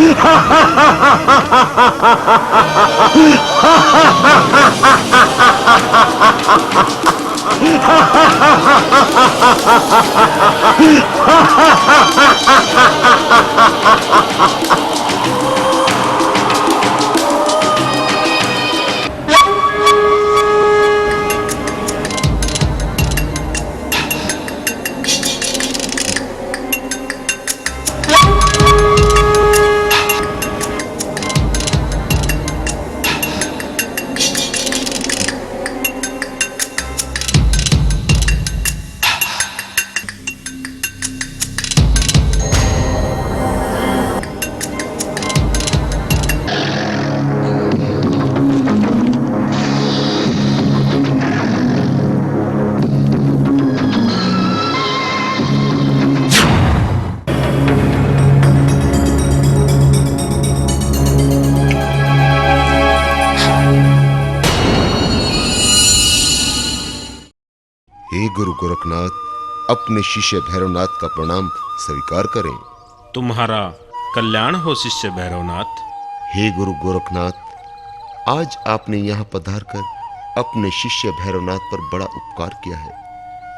हे गुरु गोरखनाथ, अपने शिष्य भैरवनाथ का प्रणाम स्वीकार करें। तुम्हारा कल्याण हो शिष्य भैरवनाथ। हे गुरु गोरखनाथ, आज आपने यहाँ पधार कर अपने शिष्य भैरवनाथ पर बड़ा उपकार किया है।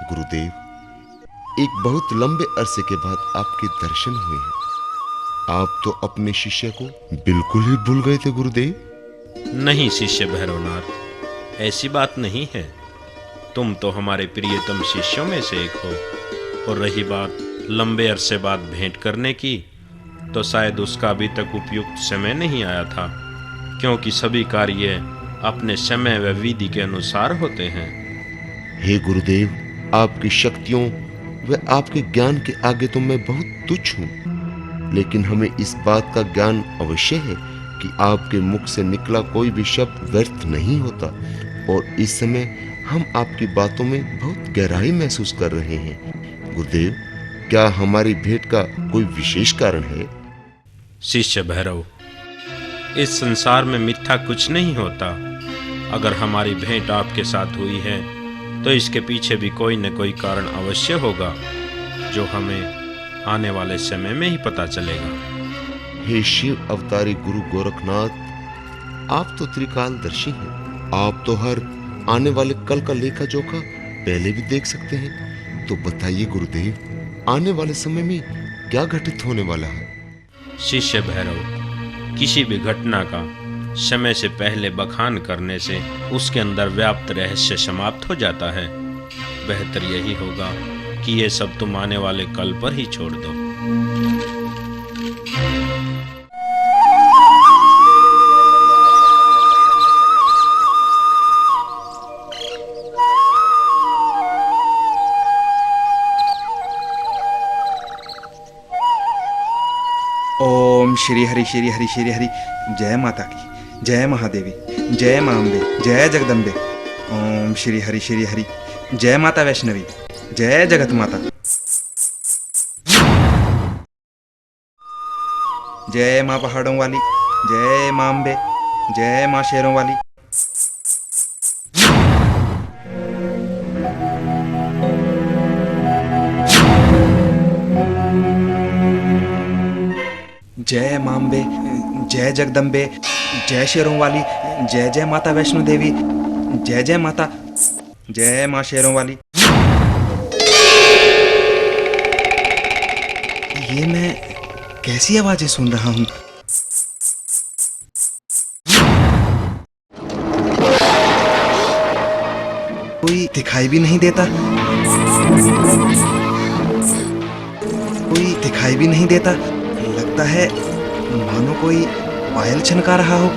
गुरुदेव, एक बहुत लंबे अरसे के बाद आपके दर्शन हुए हैं। आप तो अपने शिष्य को बिल्कुल ही भूल गए थे गुरुदेव। नहीं शिष्य भैरवनाथ, ऐसी बात नहीं है। तुम तो हमारे प्रियतम शिष्यों में से एक हो। और रही बात लंबे अरसे बाद भेंट करने की, तो शायद उसका अभी तक उपयुक्त समय नहीं आया था, क्योंकि सभी कार्य अपने समय व विधि के अनुसार होते हैं। हे गुरुदेव, आपकी शक्तियों व आपके ज्ञान के आगे तो मैं बहुत तुच्छ हूँ, लेकिन हमें इस बात का ज्ञान अवश्य है कि आपके मुख से निकला कोई भी शब्द व्यर्थ नहीं होता। और इस समय हम आपकी बातों में बहुत गहराई महसूस कर रहे हैं। गुरुदेव, क्या हमारी भेंट का कोई विशेष कारण है? शिष्य भैरव, इस संसार में मिथ्या कुछ नहीं होता। अगर हमारी भेंट आपके साथ हुई है तो इसके पीछे भी कोई न कोई कारण अवश्य होगा, जो हमें आने वाले समय में ही पता चलेगा। हे शिव अवतारी गुरु गोरखनाथ, आप तो त्रिकालदर्शी हैं। आप तो हर आने वाले कल का लेखा जोखा पहले भी देख सकते हैं। तो बताइए गुरुदेव, आने वाले समय में क्या घटित होने वाला है? शिष्य भैरव, किसी भी घटना का समय से पहले बखान करने से उसके अंदर व्याप्त रहस्य समाप्त हो जाता है। बेहतर यही होगा कि ये सब तुम आने वाले कल पर ही छोड़ दो। ओम श्री हरि श्री हरि श्री हरि। जय माता की, जय महादेवी, जय मां अम्बे, जय जगदम्बे। ओम श्री हरि श्री हरि। जय माता वैष्णवी, जय जगत माता। जय मां पहाड़ों वाली, जय मां अम्बे, जय मां शेरों वाली। जय मां अम्बे, जय जगदम्बे, जय शेरों वाली, जय जय माता वैष्णो देवी, जय जय माता, जय मां शेरों वाली। ये मैं कैसी आवाजें सुन रहा हूं? कोई दिखाई भी नहीं देता, कोई दिखाई भी नहीं देता। लगता है मानो कोई पायल छनका रहा हो।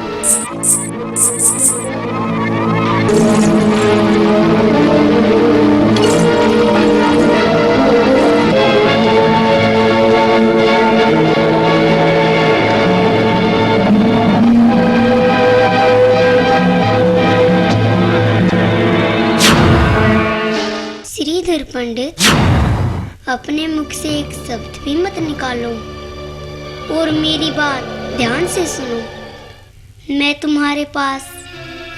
श्रीधर पंडित, अपने मुख से एक शब्द भी मत निकालो और मेरी बात ध्यान से सुनो। मैं तुम्हारे पास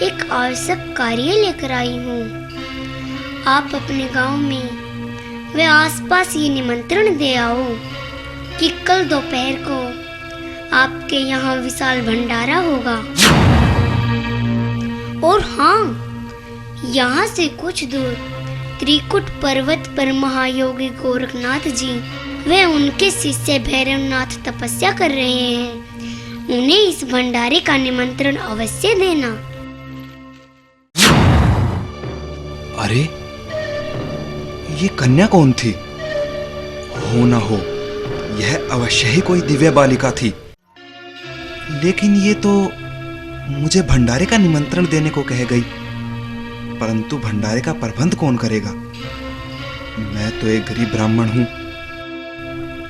एक आवश्यक कार्य लेकर आई हूँ। आप अपने गांव में व आसपास ये निमंत्रण दे आओ कि कल दोपहर को आपके यहाँ विशाल भंडारा होगा। और हाँ, यहाँ से कुछ दूर त्रिकुट पर्वत पर महायोगी गोरखनाथ जी वे उनके शिष्य भैरवनाथ तपस्या कर रहे हैं। उन्हें इस भंडारे का निमंत्रण अवश्य देना। अरे, ये कन्या कौन थी? हो ना हो, यह अवश्य ही कोई दिव्य बालिका थी। लेकिन ये तो मुझे भंडारे का निमंत्रण देने को कह गई, परंतु भंडारे का प्रबंध कौन करेगा? मैं तो एक गरीब ब्राह्मण हूं,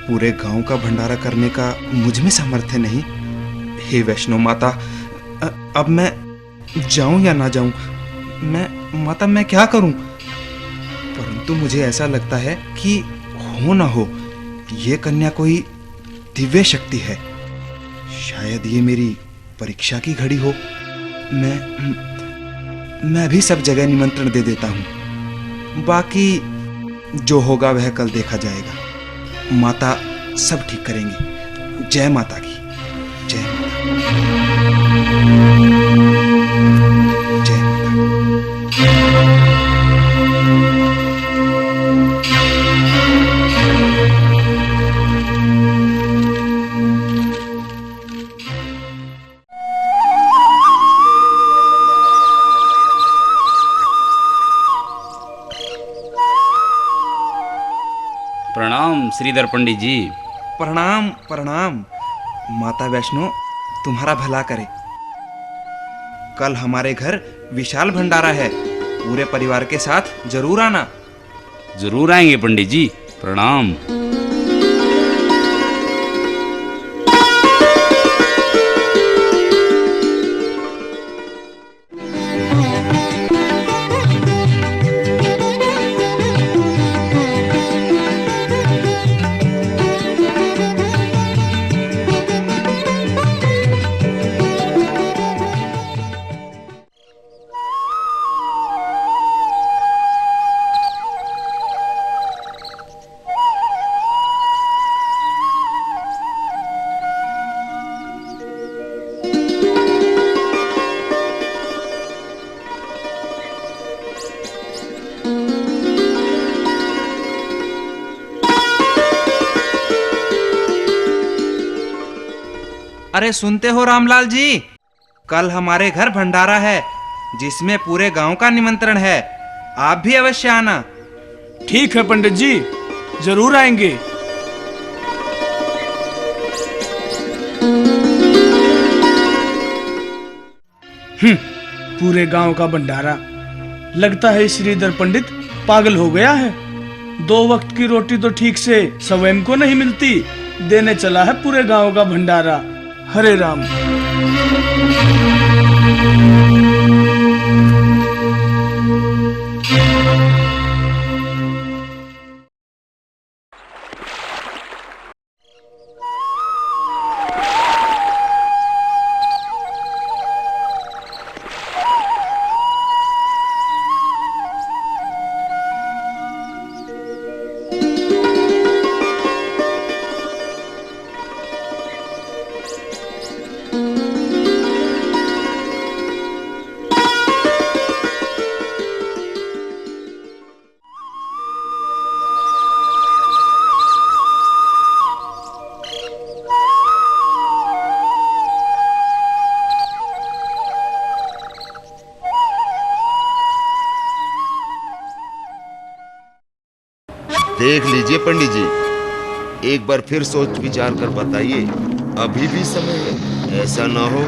पूरे गांव का भंडारा करने का मुझ में सामर्थ्य नहीं। हे वैष्णो माता, अब मैं जाऊं या ना जाऊं? मैं क्या करूं? परंतु मुझे ऐसा लगता है कि हो ना हो, ये कन्या कोई दिव्य शक्ति है। शायद ये मेरी परीक्षा की घड़ी हो। मैं भी सब जगह निमंत्रण दे देता हूँ। बाकी जो होगा वह कल देखा जाएगा। माता सब ठीक करेंगी। जय माता की। जय माता। जय माता। प्रणाम श्रीधर पंडित जी। प्रणाम प्रणाम। माता वैष्णो तुम्हारा भला करे। कल हमारे घर विशाल भंडारा है, पूरे परिवार के साथ जरूर आना। जरूर आएंगे पंडित जी। प्रणाम। अरे सुनते हो रामलाल जी, कल हमारे घर भंडारा है जिसमें पूरे गांव का निमंत्रण है। आप भी अवश्य आना। ठीक है पंडित जी, जरूर आएंगे। पूरे गांव का भंडारा। लगता है श्रीधर पंडित पागल हो गया है। 2 वक्त की रोटी तो ठीक से स्वयं को नहीं मिलती, देने चला है पूरे गांव का भंडारा। हरे राम। देख लीजिए पंडित जी, एक बार फिर सोच विचार कर बताइए। अभी भी समय है। ऐसा ना हो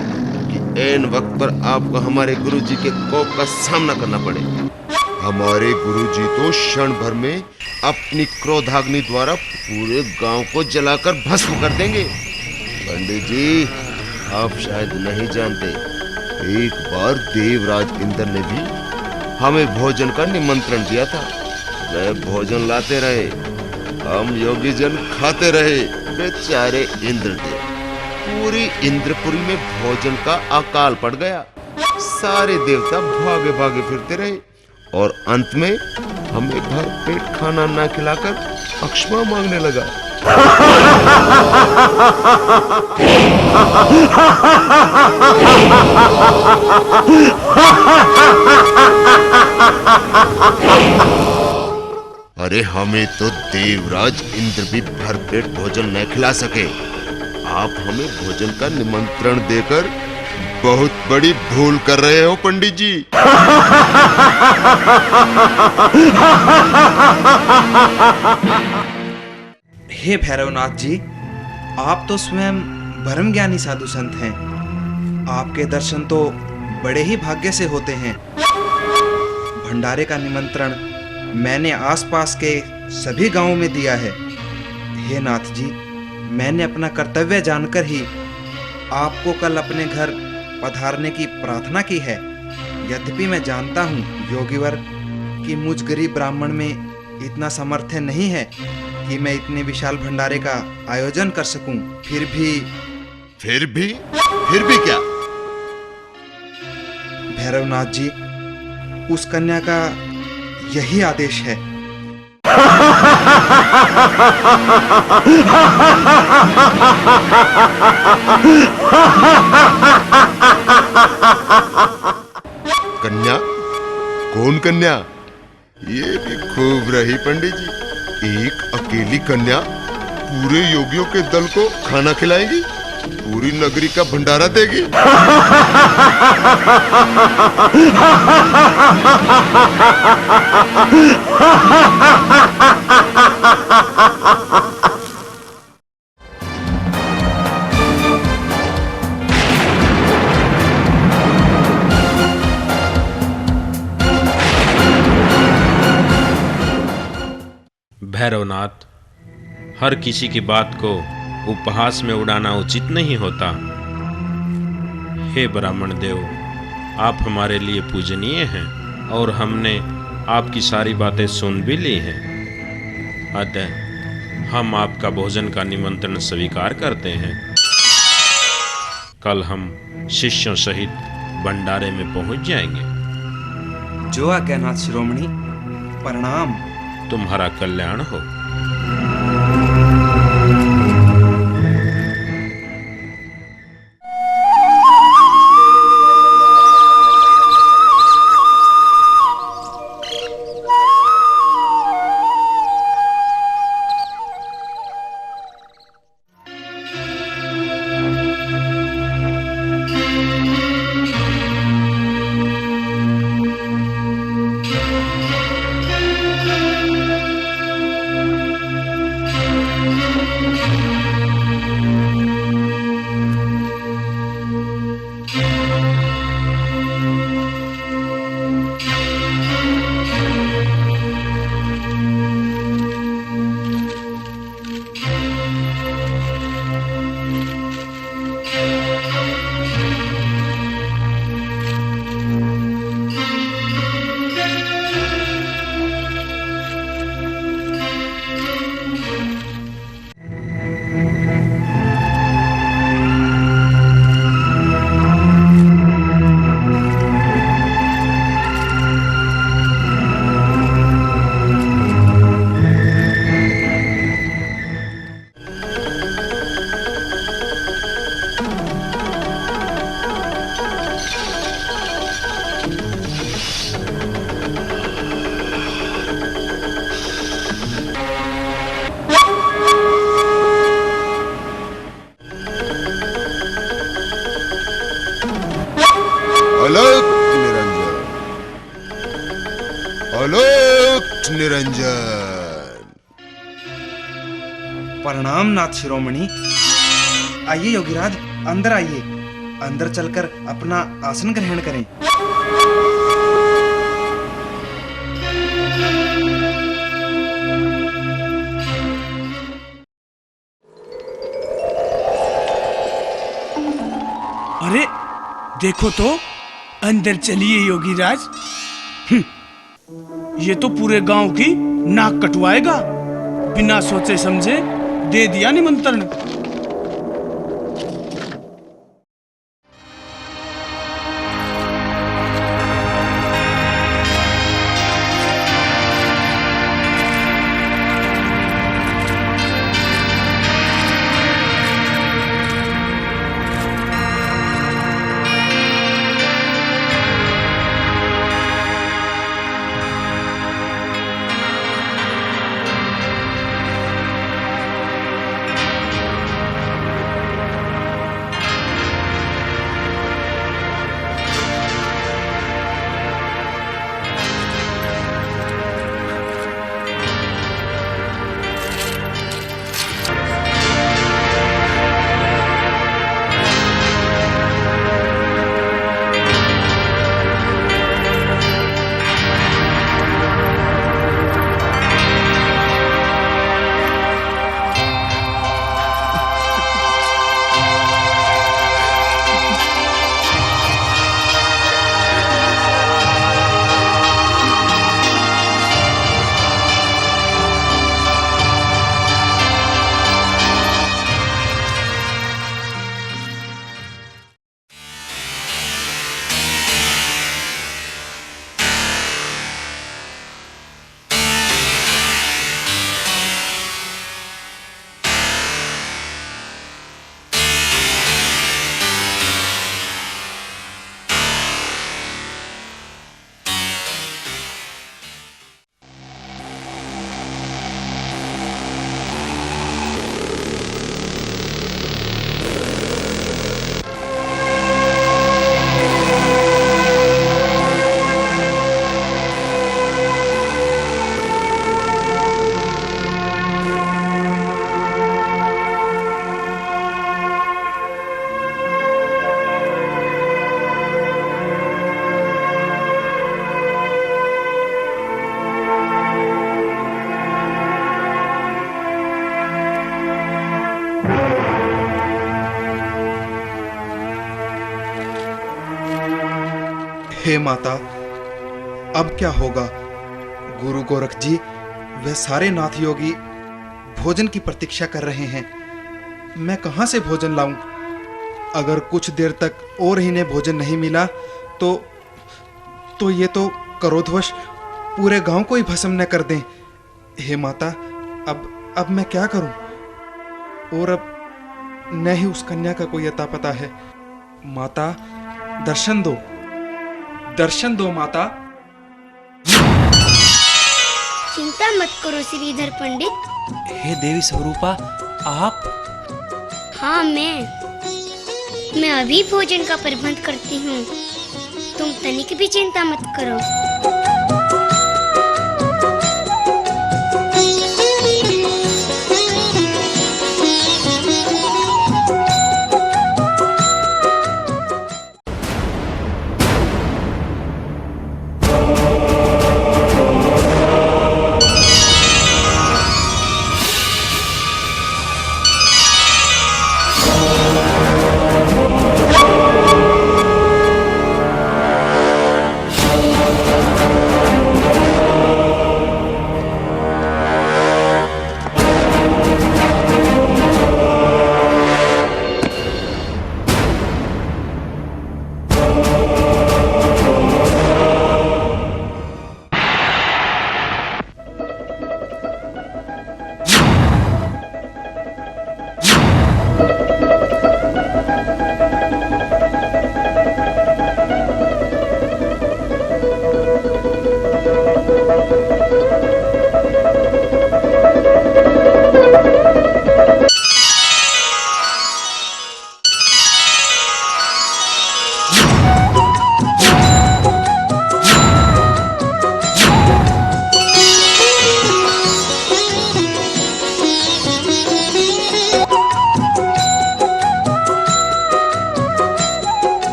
कि ऐन वक्त पर आपको हमारे गुरुजी के कोप का सामना करना पड़े। हमारे गुरुजी तो क्षण भर में अपनी क्रोधाग्नि द्वारा पूरे गांव को जलाकर भस्म कर देंगे। पंडित जी, आप शायद नहीं जानते, एक बार देवराज इंद्र ने भी हमें भोजन का निमंत्रण दिया था। वे भोजन लाते रहे, हम योगी जन खाते रहे। बेचारे इंद्रदेव, पूरी इंद्रपुरी में भोजन का अकाल पड़ गया। सारे देवता भागे भागे फिरते रहे और अंत में हमें भर पेट खाना ना खिलाकर अक्षमा मांगने लगा। अरे हमें तो देवराज इंद्र भी भरपेट भोजन न खिला सके। आप हमें भोजन का निमंत्रण देकर बहुत बड़ी भूल कर रहे हो पंडित जी। हे भैरवनाथ जी, आप तो स्वयं ब्रह्म ज्ञानी साधु संत हैं। आपके दर्शन तो बड़े ही भाग्य से होते हैं। भंडारे का निमंत्रण मैंने आसपास के सभी गांवों में दिया है। हे नाथ जी, मैंने अपना कर्तव्य जानकर ही आपको कल अपने घर पधारने की प्रार्थना की है। यद्यपि मैं जानता हूँ योगीवर कि मुझ गरीब ब्राह्मण में इतना सामर्थ्य नहीं है कि मैं इतने विशाल भंडारे का आयोजन कर सकूं। फिर भी क्या? भैरवनाथ जी, उस कन्या का यही आदेश है। कन्या? कौन कन्या? ये भी खूब रही पंडित जी। एक अकेली कन्या पूरे योगियों के दल को खाना खिलाएगी, पूरी नगरी का भंडारा देगी। भैरवनाथ, हर किसी की बात को उपहास में उड़ाना उचित नहीं होता। हे ब्राह्मण देव, आप हमारे लिए पूजनीय हैं और हमने आपकी सारी बातें सुन भी ली हैं। अतः हम आपका भोजन का निमंत्रण स्वीकार करते हैं। कल हम शिष्यों सहित भंडारे में पहुंच जाएंगे। जो आज्ञानाथ शिरोमणि, प्रणाम। तुम्हारा कल्याण हो। अलोक निरंजन। प्रणाम नाथ शिरोमणि। आइए योगीराज, अंदर आइए। अंदर चलकर अपना आसन ग्रहण करें। अरे देखो तो, अंदर चलिए योगीराज। ये तो पूरे गांव की नाक कटवाएगा। बिना सोचे समझे दे दिया निमंत्रण। हे माता, अब क्या होगा? गुरु गोरख जी वे सारे नाथ योगी भोजन की प्रतीक्षा कर रहे हैं। मैं कहाँ से भोजन लाऊं? अगर कुछ देर तक और इन्हें भोजन नहीं मिला तो ये तो क्रोधवश पूरे गांव को ही भस्म न कर दें। हे माता, अब मैं क्या करूं? और अब न ही उस कन्या का कोई अता पता है। माता, दर्शन दो माता। चिंता मत करो श्रीधर पंडित। हे देवी स्वरूपा, आप? हाँ, मैं अभी भोजन का प्रबंध करती हूँ। तुम तनिक भी चिंता मत करो।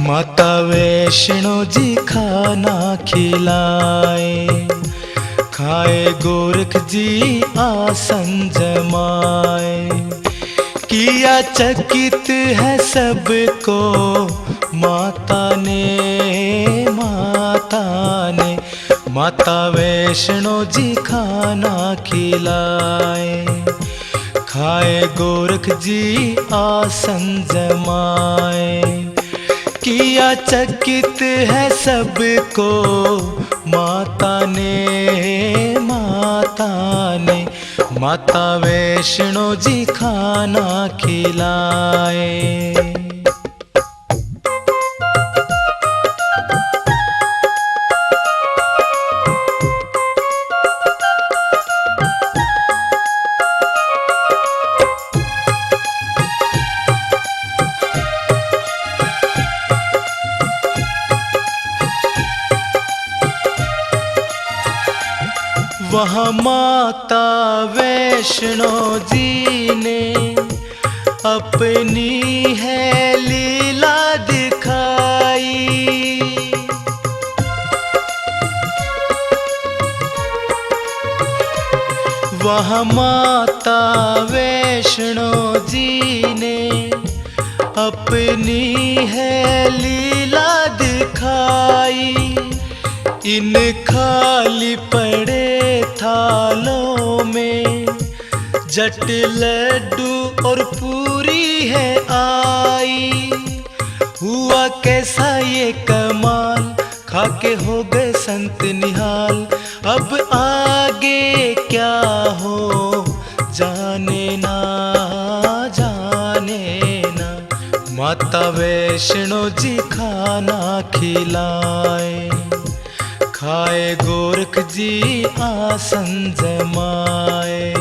माता वैष्णो जी खाना खिलाए, खाए गोरख जी आसन जमाए। किया चकित है सबको माता ने, माता वैष्णो जी खाना खिलाए, खाए गोरख जी आसन जमाए। किया चकित है सबको माता ने, माता ने। माता वैष्णो जी खाना खिलाए। वहाँ माता वैष्णो जी ने अपनी है लीला दिखाई। वहाँ माता वैष्णो जी ने अपनी है लीला दिखाई। इन खाली पड़े थालों में जट लड्डू और पूरी है आई। हुआ कैसा ये कमाल, खाके हो गए संत निहाल। अब आगे क्या हो जाने ना, जाने ना। माता वैष्णो जी खाना खिलाए। खाए गोरख जी आसन जमाए।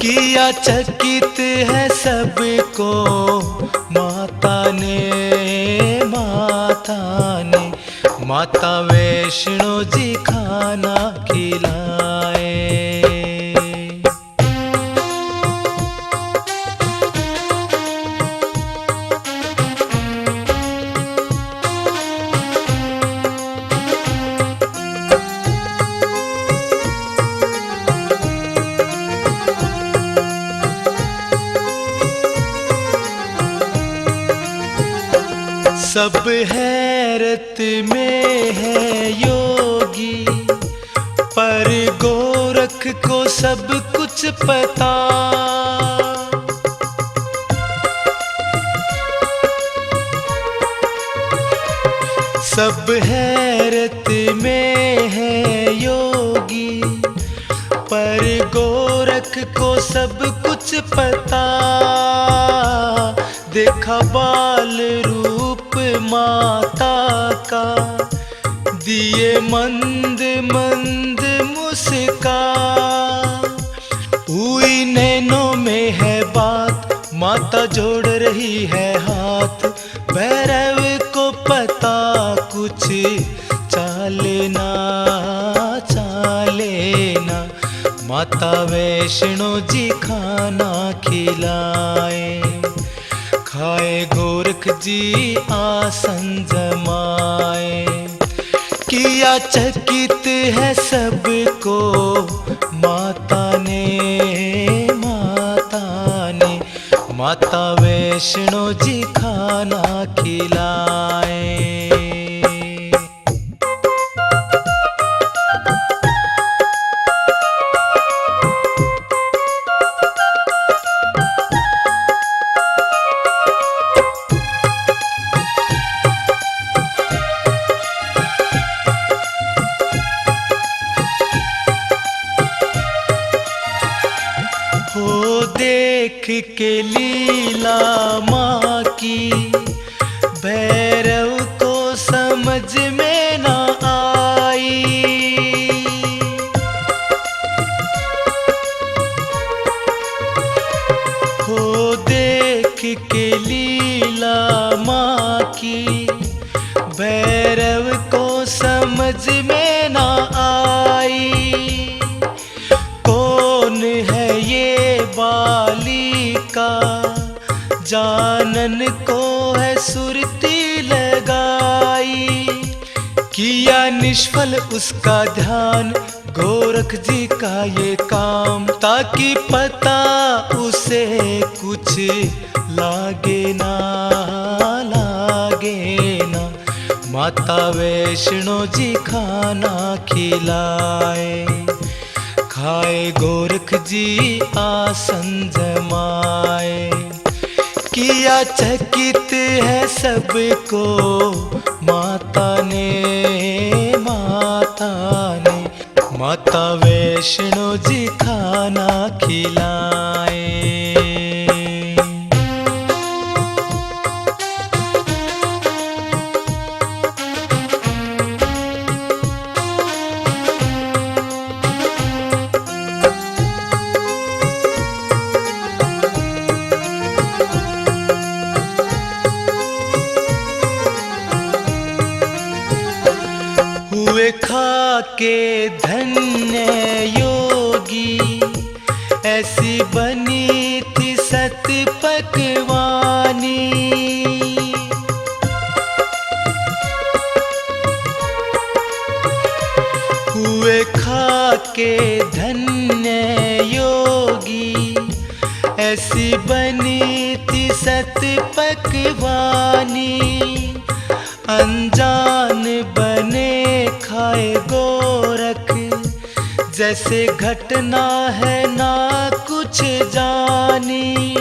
किया चकित है सबको माता ने, माता ने। माता वैष्णो जी खाना खिलाए। सब हैरत में है योगी, पर गोरख को सब कुछ पता। सब हैरत में है योगी, पर गोरख को सब कुछ पता। देखा बाल रूप माता का, दिए मंद मंद मुस्का। हुई नैनों में है बात, माता जोड़ रही है हाथ। भैरव को पता कुछ चाले ना, चाले ना। माता वैष्णो जी खाना खिलाए। खाए गोरख जी आसन जमाए। किया चकित है सबको माता ने, माता ने। माता वैष्णो जी खाना खिलाए। देख के लीला माँ की, भैरव को समझ में ना आई। हो देख के लीला माँ की, भैरव को समझ में ना आई। कौन है ये बालिका, जानन को है सुरती लगाई। किया निष्फल उसका ध्यान, गोरख जी का ये काम। ताकि पता उसे कुछ लागे ना, लागे ना। माता वैष्णो जी खाना खिलाए। खाए गोरख जी आसन जमाए। किया चकित है सबको माता ने, माता ने। माता वैष्णो जी खाना खिलाए। हुए खा के धन्य योगी, ऐसी बनी थी सत पकवानी। हुए खा के धन्य योगी, ऐसी बनी थी सत पकवानी। अनजान बने खाए गोरख, जैसे घटना है ना कुछ जानी।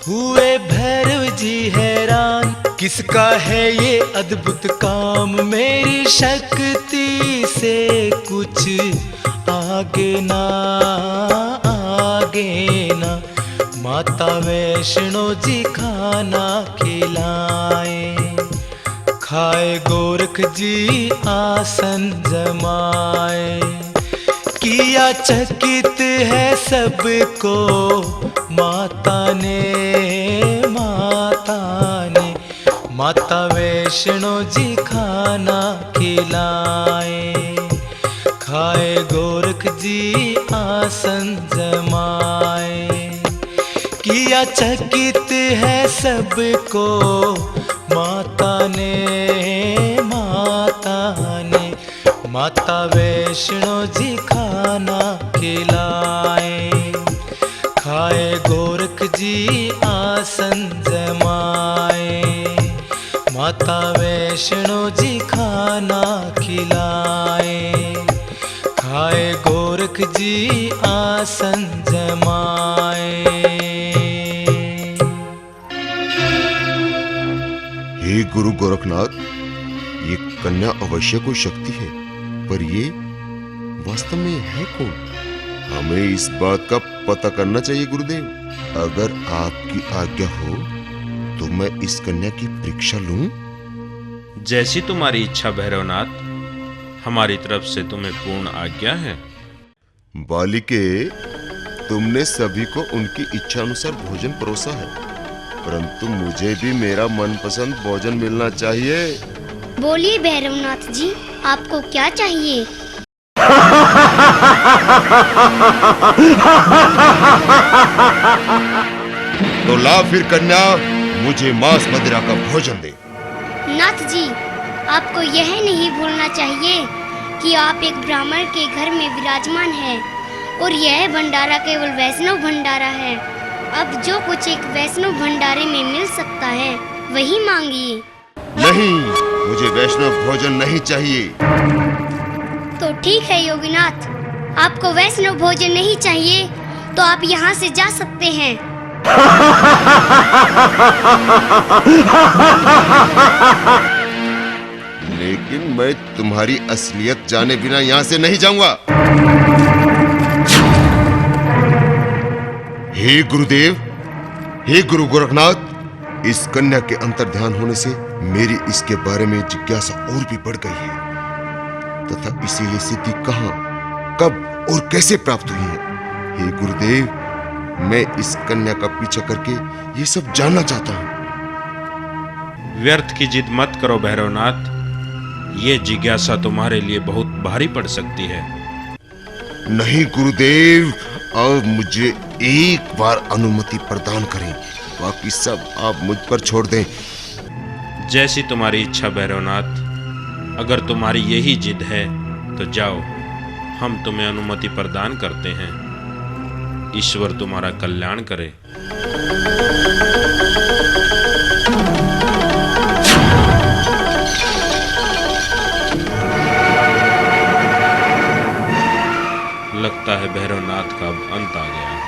हुए भैरव जी हैरान, किसका है ये अद्भुत काम। मेरी शक्ति से कुछ आगे ना, आगे ना। माता वैष्णो जी खाना खिलाए। खाए गोरख जी आसन जमाए। किया चकित है सबको माता ने, माता ने। माता वैष्णो जी खाना खिलाए। खाए गोरख जी आसन जमाए। किया चकित है सबको माता ने, माता ने। माता वैष्णो जी खाना खिलाए। खाए गोरख जी आसन जमाए। माता वैष्णो जी खाना खिलाए। खाए गोरख जी आसन जमाए। हे गुरु गोरखनाथ, ये कन्या अवश्य कोई शक्ति है, पर ये वास्तव में है कौन? हमें इस बात का पता करना चाहिए गुरुदेव। अगर आपकी आज्ञा हो तो मैं इस कन्या की परीक्षा लूं? जैसी तुम्हारी इच्छा भैरवनाथ, हमारी तरफ से तुम्हें पूर्ण आज्ञा है। बालिके, तुमने सभी को उनकी इच्छा अनुसार भोजन परोसा है, परंतु मुझे भी मेरा मनपसंद भोजन मिलना चाहिए। बोलिए भैरवनाथ जी, आपको क्या चाहिए? तो ला फिर कन्या, मुझे मांस मदिरा का भोजन दे। नाथ जी, आपको यह नहीं भूलना चाहिए कि आप एक ब्राह्मण के घर में विराजमान हैं और यह भंडारा केवल वैष्णव भंडारा है। अब जो कुछ एक वैष्णव भंडारे में मिल सकता है वही मांगिए। नहीं, मुझे वैष्णव भोजन नहीं चाहिए। तो ठीक है योगीनाथ, आपको वैष्णव भोजन नहीं चाहिए तो आप यहाँ से जा सकते हैं। लेकिन मैं तुम्हारी असलियत जाने बिना यहाँ से नहीं जाऊंगा। हे गुरुदेव, हे गुरु गोरखनाथ, इस कन्या के अंतर्ध्यान होने से मेरी इसके बारे में जिज्ञासा और भी बढ़ गई है, तथा इसे ये सिद्धि कहाँ, कब और कैसे प्राप्त हुई है। हे गुरुदेव, मैं इस कन्या का पीछा करके ये सब जानना चाहता हूँ। व्यर्थ की जिद मत करो भैरवनाथ, ये जिज्ञासा तुम्हारे लिए बहुत भारी पड़ सकती है। नहीं गुरुदेव, अब मुझे एक बार अनुमति प्रदान करें, बाकी सब आप मुझ पर छोड़ दें। जैसी तुम्हारी इच्छा भैरवनाथ, अगर तुम्हारी यही जिद है तो जाओ, हम तुम्हें अनुमति प्रदान करते हैं। ईश्वर तुम्हारा कल्याण करे। लगता लगता है भैरवनाथ का अब अंत आ गया है।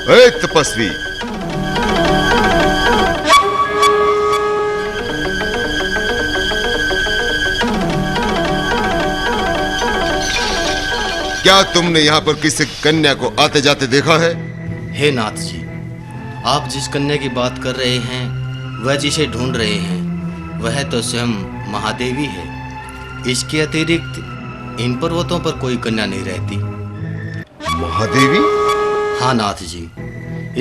ए तपस्वी, क्या तुमने यहाँ पर किसी कन्या को आते जाते देखा है? हे नाथ जी, आप जिस कन्या की बात कर रहे हैं, वह जिसे ढूंढ रहे हैं, वह तो स्वयं महादेवी है। इसके अतिरिक्त इन पर्वतों पर कोई कन्या नहीं रहती। महादेवी? हाँ नाथ जी,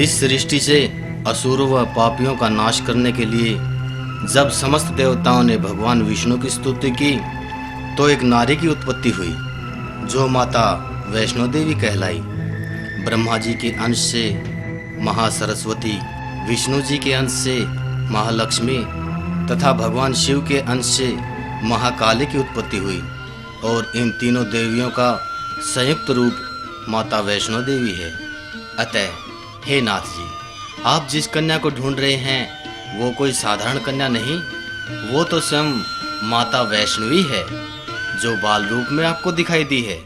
इस सृष्टि से असुरों व पापियों का नाश करने के लिए जब समस्त देवताओं ने भगवान विष्णु की स्तुति की, तो एक नारी की उत्पत्ति हुई जो माता वैष्णो देवी कहलाई। ब्रह्मा जी के अंश से महासरस्वती, विष्णु जी के अंश से महालक्ष्मी तथा भगवान शिव के अंश से महाकाली की उत्पत्ति हुई, और इन तीनों देवियों का संयुक्त रूप माता वैष्णो देवी है। अतः हे नाथ जी, आप जिस कन्या को ढूंढ रहे हैं वो कोई साधारण कन्या नहीं, वो तो स्वयं माता वैष्णवी है जो बाल रूप में आपको दिखाई दी है।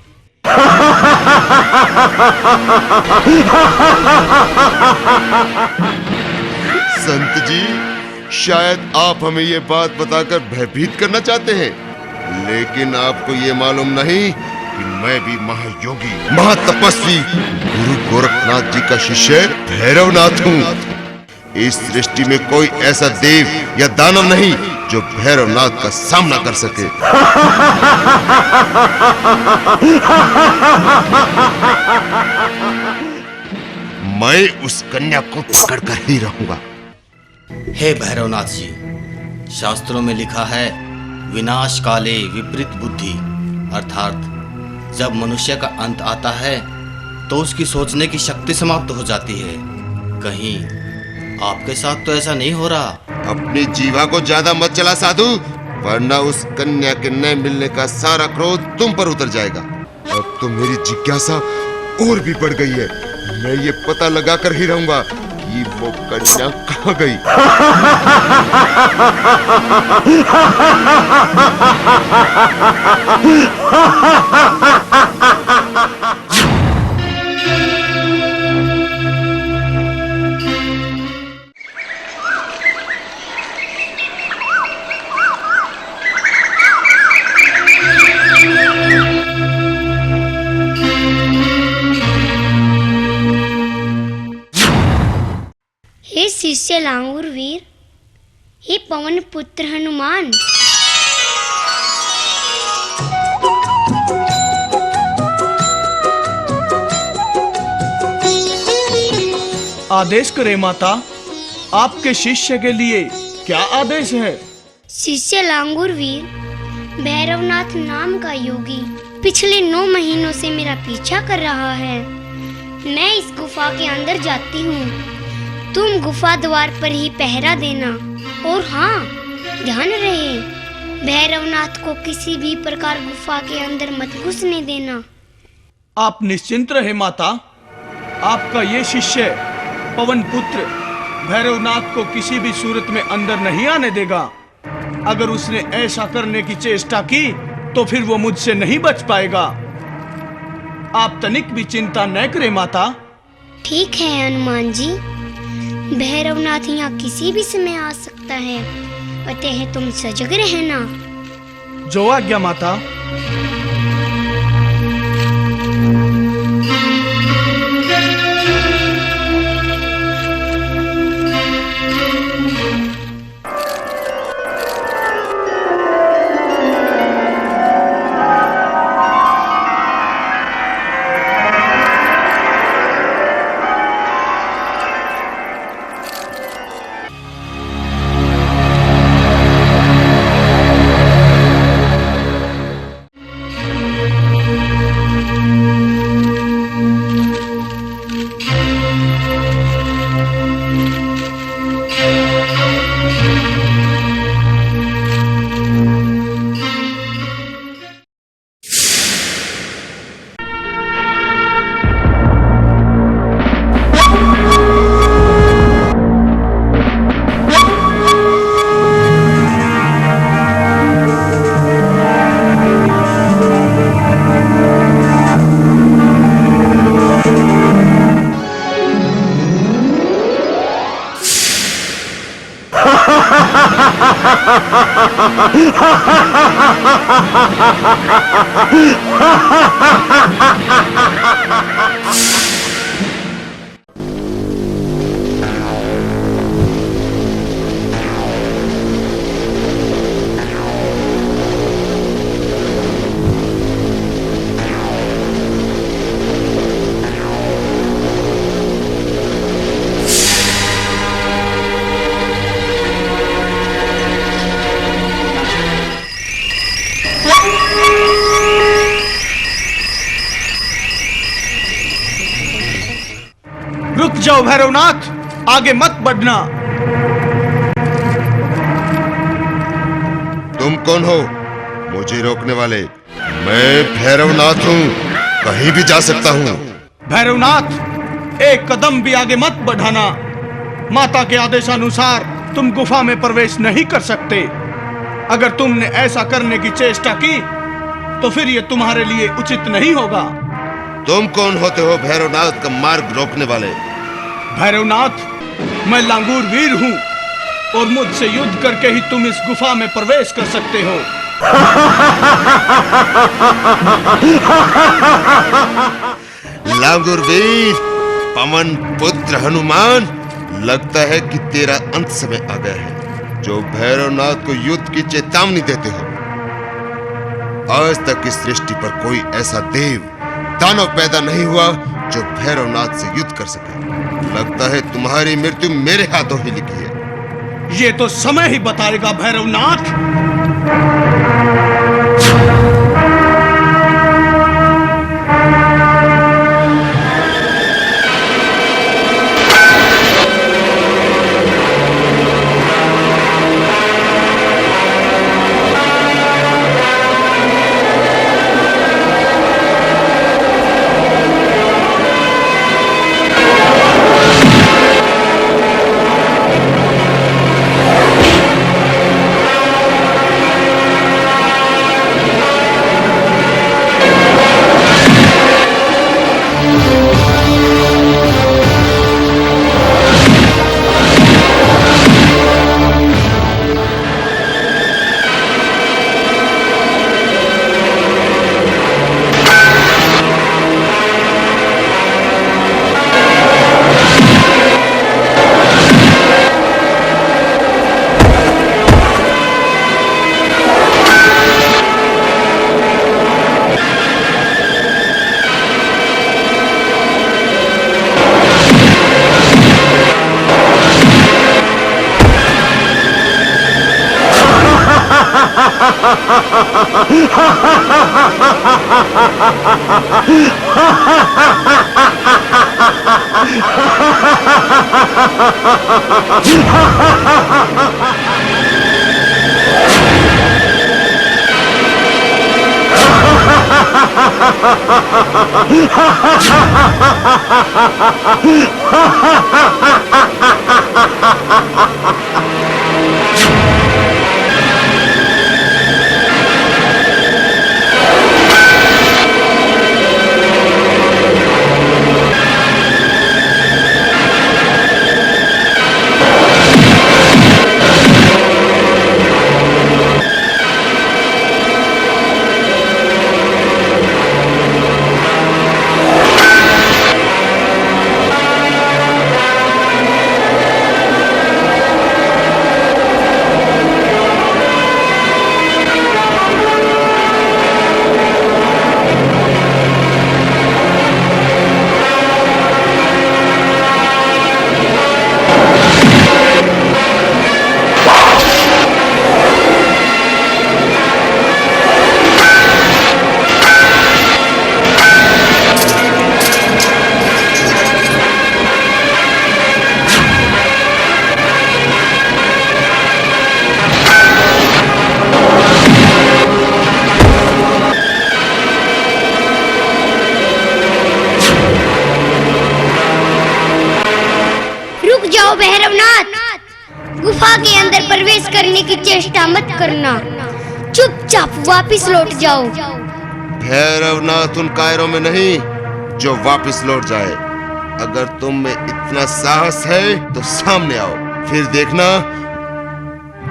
संत जी, शायद आप हमें ये बात बताकर भयभीत करना चाहते हैं, लेकिन आपको ये मालूम नहीं कि मैं भी महायोगी, महातपस्वी गुरु गोरखनाथ जी का शिष्य भैरवनाथ हूँ। इस सृष्टि में कोई ऐसा देव या दानव नहीं जो भैरवनाथ का सामना कर सके। मैं उस कन्या को पकड़ कर ही रहूंगा। हे भैरवनाथ जी, शास्त्रों में लिखा है, विनाश काले विपरीत बुद्धि, अर्थात जब मनुष्य का अंत आता है तो उसकी सोचने की शक्ति समाप्त हो जाती है। कहीं आपके साथ तो ऐसा नहीं हो रहा? अपनी जीवा को ज्यादा मत चला साधु, वरना उस कन्या के न मिलने का सारा क्रोध तुम पर उतर जाएगा। अब तो मेरी जिज्ञासा और भी बढ़ गई है। मैं ये पता लगा कर ही रहूंगा कि वो कन्या कहाँ गई। हे शिष्य लांगुर वीर, हे पवन पुत्र हनुमान, आदेश करे माता, आपके शिष्य के लिए क्या आदेश है? शिष्य लांगुर वीर, भैरवनाथ नाम का योगी पिछले 9 महीनों से मेरा पीछा कर रहा है। मैं इस गुफा के अंदर जाती हूँ, तुम गुफा द्वार पर ही पहरा देना। और हाँ, ध्यान रहे, भैरवनाथ को किसी भी प्रकार गुफा के अंदर मत घुसने देना। आप निश्चिंत रहे माता, आपका ये शिष्य पवन पुत्र भैरवनाथ को किसी भी सूरत में अंदर नहीं आने देगा। अगर उसने ऐसा करने की चेष्टा की तो फिर वो मुझसे नहीं बच पाएगा। आप तनिक भी चिंता न करें माता। ठीक है हनुमान जी, भैरवनाथ यहाँ किसी भी समय आ सकता है, अतः तुम सजग रहना। जो आज्ञा माता। रुक जाओ भैरवनाथ, आगे मत बढ़ना। तुम कौन हो मुझे रोकने वाले? मैं भैरवनाथ हूँ, कहीं भी जा सकता हूँ। भैरवनाथ, एक कदम भी आगे मत बढ़ाना। माता के आदेशानुसार तुम गुफा में प्रवेश नहीं कर सकते। अगर तुमने ऐसा करने की चेष्टा की तो फिर ये तुम्हारे लिए उचित नहीं होगा। तुम कौन होते हो भैरवनाथ का मार्ग रोकने वाले? भैरवनाथ, मैं लांगूर वीर हूँ और मुझसे युद्ध करके ही तुम इस गुफा में प्रवेश कर सकते हो। लांगूर वीर, पवन पुत्र हनुमान, लगता है कि तेरा अंत समय आ गया है, जो भैरवनाथ को युद्ध की चेतावनी देते हो। आज तक इस सृष्टि पर कोई ऐसा देव दानव पैदा नहीं हुआ जो भैरवनाथ से युद्ध कर सके। लगता है तुम्हारी मृत्यु मेरे हाथों ही लिखी है। ये तो समय ही बताएगा भैरवनाथ। रुक जाओ भैरवनाथ, गुफा के अंदर प्रवेश करने की चेष्टा मत करना, चुपचाप वापस लौट जाओ। भैरवनाथ उन कायरों में नहीं जो वापस लौट जाए। अगर तुम में इतना साहस है तो सामने आओ, फिर देखना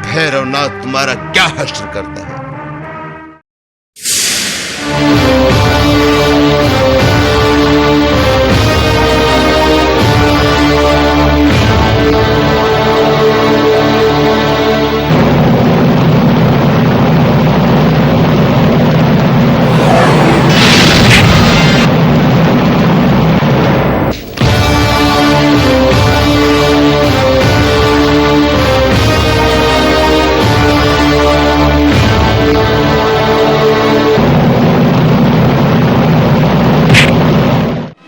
भैरवनाथ तुम्हारा क्या हश्र करता है।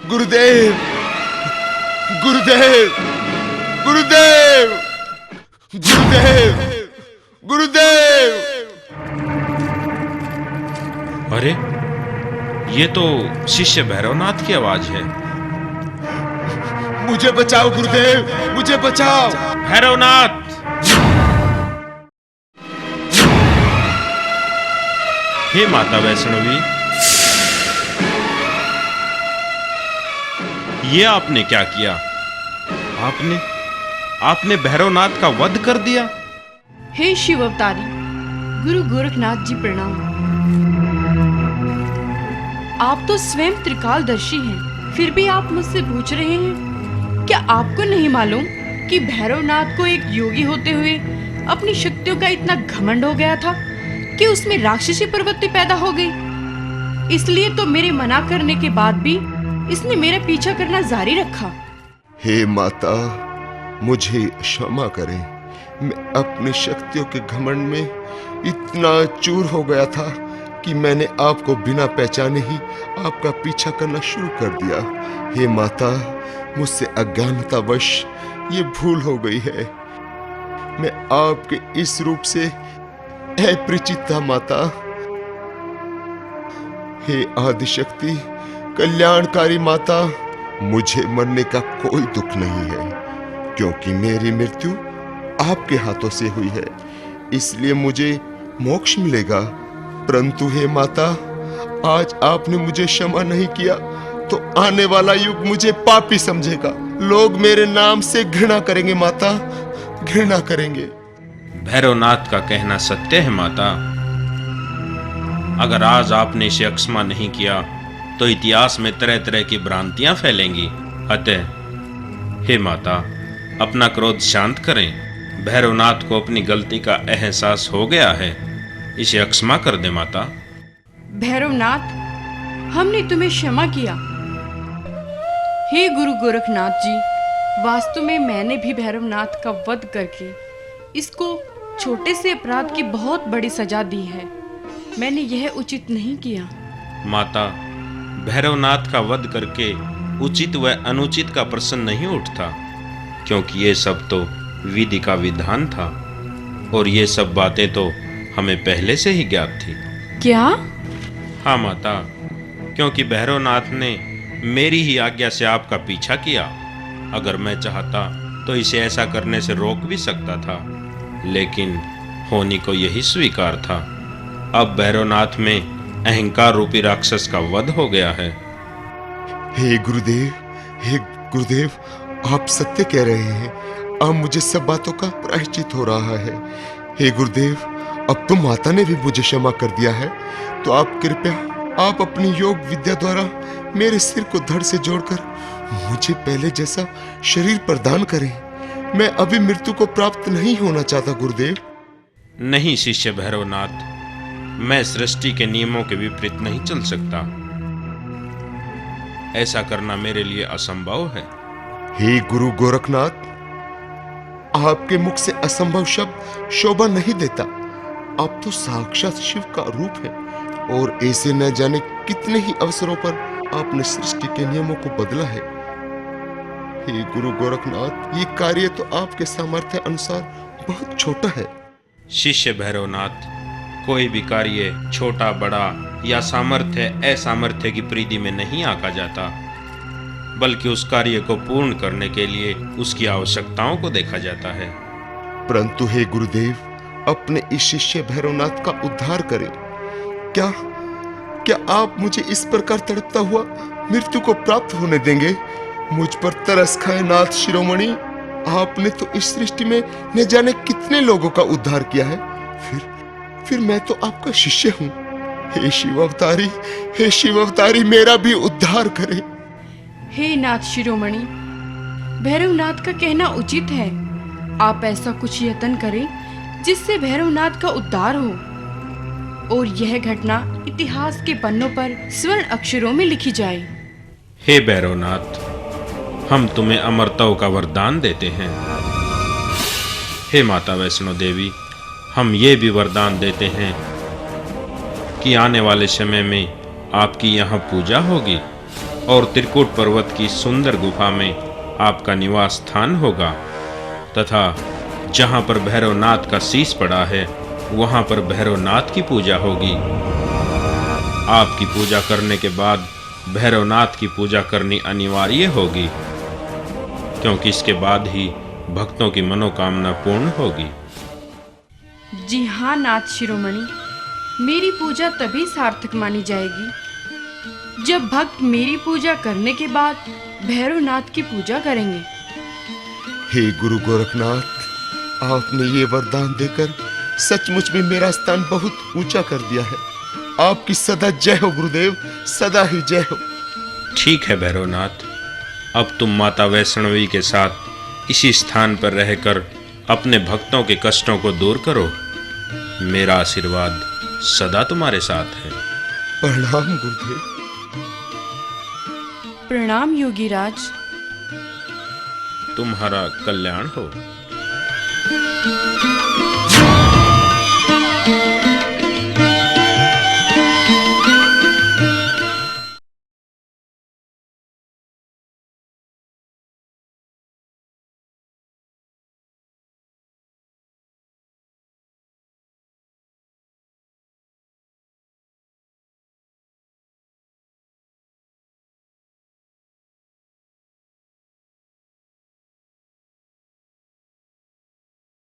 गुरुदेव, गुरुदेव, गुरुदेव, गुरुदेव, गुरुदेव। अरे ये तो शिष्य भैरवनाथ की आवाज है। मुझे बचाओ गुरुदेव, मुझे बचाओ। भैरवनाथ! हे माता वैष्णवी, ये आपने क्या किया? आपने भैरवनाथ का वध कर दिया। हे शिव अवतारी गुरु गोरखनाथ जी प्रणाम। आप तो स्वयं त्रिकालदर्शी हैं, फिर भी आप मुझसे पूछ रहे हैं? क्या आपको नहीं मालूम कि भैरवनाथ को एक योगी होते हुए अपनी शक्तियों का इतना घमंड हो गया था कि उसमें राक्षसी प्रवृत्ति पैदा हो गई। इसलिए तो मेरे मना करने के बाद भी इसने मेरा पीछा करना जारी रखा। हे माता, मुझे क्षमा करें। मैं अपनी शक्तियों के घमंड में इतना चूर हो गया था कि मैंने आपको बिना पहचाने ही आपका पीछा करना शुरू कर दिया। हे माता, मुझसे अज्ञानतावश ये भूल हो गई है। मैं आपके इस रूप से अपरिचित था माता। हे आदिशक्ति, कल्याणकारी माता, मुझे मरने का कोई दुख नहीं है, क्योंकि मेरी मृत्यु आपके हाथों से हुई है, इसलिए मुझे मोक्ष मिलेगा। परंतु हे माता, आज आपने मुझे क्षमा नहीं किया तो आने वाला युग मुझे पापी समझेगा। लोग मेरे नाम से घृणा करेंगे माता, घृणा करेंगे। भैरवनाथ का कहना सत्य है माता। अगर आज आपने इसे अक्षमा नहीं किया तो इतिहास में तरह तरह की भ्रांतियां फैलेंगी। अतः हे माता, अपना क्रोध शांत करें। भैरवनाथ को अपनी गलती का एहसास हो गया है, इसे अक्षमा कर दे माता। भैरवनाथ, हमने तुम्हें क्षमा किया। हे गुरु गोरखनाथ जी, वास्तव में मैंने भी भैरवनाथ का वध करके इसको छोटे से अपराध की बहुत बड़ी सजा दी है। मैंने यह उचित नहीं किया। माता, भैरवनाथ का वध करके उचित व अनुचित का प्रश्न नहीं उठता, क्योंकि ये सब तो विधि का विधान था और ये सब बातें तो हमें पहले से ही ज्ञात थी। क्या? हाँ माता, क्योंकि भैरवनाथ ने मेरी ही आज्ञा से आपका पीछा किया। अगर मैं चाहता तो इसे ऐसा करने से रोक भी सकता था, लेकिन होनी को यही स्वीकार था। अब भैरवनाथ में अहंकार रूपी राक्षस का वध हो गया है। हे गुरुदेव, आप सत्य कह रहे हैं। अब मुझे सब बातों का प्रायश्चित हो रहा है। हे गुरुदेव, अब तो माता ने भी मुझे क्षमा कर दिया है, तो आप कृपया आप अपनी योग विद्या द्वारा मेरे सिर को धड़ से जोड़कर मुझे पहले जैसा शरीर प्रदान करें। मैं अभी मृत्यु को प्राप्त नहीं होना चाहता गुरुदेव। नहीं शिष्य भैरवनाथ, मैं सृष्टि के नियमों के विपरीत नहीं चल सकता। ऐसा करना मेरे लिए असंभव है। हे गुरु गोरखनाथ, आपके मुख से असंभव शब्द शोभा नहीं देता। आप तो साक्षात शिव का रूप है और ऐसे न जाने कितने ही अवसरों पर आपने सृष्टि के नियमों को बदला है। हे गुरु गोरखनाथ, ये कार्य तो आपके सामर्थ्य अनुसार बहुत छोटा है। शिष्य भैरवनाथ, कोई भी कार्य छोटा बड़ा या सामर्थ्य असामर्थ्य की परिधि में नहीं आंका जाता, बल्कि उस कार्य को पूर्ण करने के लिए उसकी आवश्यकताओं को देखा जाता है। परंतु हे गुरुदेव, अपने इस शिष्य भैरवनाथ का उद्धार करें। क्या आप मुझे इस प्रकार तड़पता हुआ मृत्यु को प्राप्त होने देंगे? मुझ पर तरस खाए नाथ शिरोमणि, आपने तो इस सृष्टि में न जाने कितने लोगों का उद्धार किया है, फिर मैं तो आपका शिष्य हूँ। हे शिव अवतारी, मेरा भी उद्धार करें। हे नाथ शिरोमणि, भैरवनाथ का कहना उचित है। आप ऐसा कुछ यत्न करें जिससे भैरवनाथ का उद्धार हो और यह घटना इतिहास के पन्नों पर स्वर्ण अक्षरों में लिखी जाए। हे भैरवनाथ, हम तुम्हें अमरताओं का वरदान देते हैं। हे माता वैष्णो देवी, हम ये भी वरदान देते हैं कि आने वाले समय में आपकी यहाँ पूजा होगी और त्रिकूट पर्वत की सुंदर गुफा में आपका निवास स्थान होगा, तथा जहाँ पर भैरवनाथ का शीश पड़ा है वहाँ पर भैरवनाथ की पूजा होगी। आपकी पूजा करने के बाद भैरवनाथ की पूजा करनी अनिवार्य होगी, क्योंकि इसके बाद ही भक्तों की मनोकामना पूर्ण होगी। जी हाँ नाथ शिरोमणि, मेरी पूजा तभी सार्थक मानी जाएगी जब भक्त मेरी पूजा करने के बाद भैरवनाथ की पूजा करेंगे। हे गुरु गोरखनाथ, आपने ये वरदान देकर सचमुच में मेरा स्थान बहुत ऊंचा कर दिया है। आपकी सदा जय हो गुरुदेव, सदा ही जय हो। ठीक है भैरवनाथ, अब तुम माता वैष्णवी के साथ इसी स्थान पर रहकर अपने भक्तों के कष्टों को दूर करो। मेरा आशीर्वाद सदा तुम्हारे साथ है। प्रणाम गुरुदेव। प्रणाम योगीराज। तुम्हारा कल्याण हो।